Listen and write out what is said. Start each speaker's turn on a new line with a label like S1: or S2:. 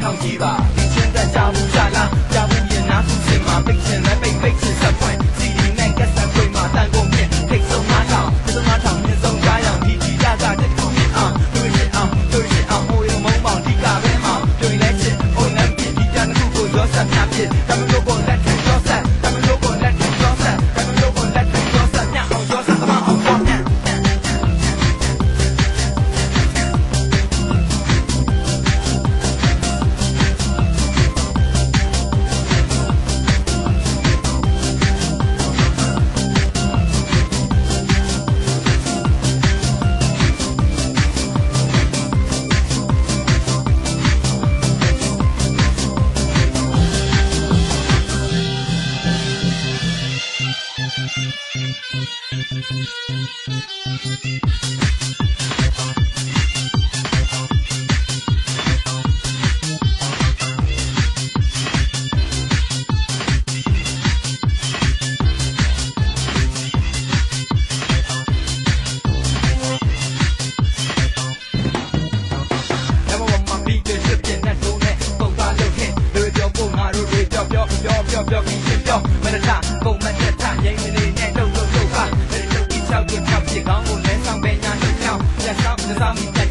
S1: ထောင်ကြည့်ပါဒီချင်းတဲ့ကြောင်ဘူးကြလားကြောင်ဘူးရင်နားသူစင်မှာပိတ်ချင်လဲပိတ်ချင်ဆက်ဖွင့်စီဒီနဲ့ကက်ဆက်ဖွင့်မှာတန်ကုန်မြင့်ထိတ်ဆုံး9ထောင်ထိတ်ဆုံး9ထောင်မြင့်ဆုံး9ရောင်ဒီရကတဲ့ခုမြင့်အောင်တွေ့ရင်အောင်ဟိုရုံမုံမောင်ဒီကပဲမောင်တွေ့လဲချစ်ဟိုလမ်းပြဒီကြတစ်ခုကိုရောဆက်များဖြစ်တမလို့ကိုလက်ထရောဆက်တမလို့ကိုလက်ထရောဆက်တမလို့ကိုလက်ထရောဆက်ညအောင်ရောဆက်သမားအောင်ပေါ်ပြန်ပြောပြီးရှင်းပြောမနတာကုန်မတက်ထရင်းနေနဲ့တုတ်ပါဘယ်လိုဒီချောက်ပြဖြစ်ကောင်းကိုလဲဆောင်ပဲညာနှောက်လက်ဆောင်မိတက်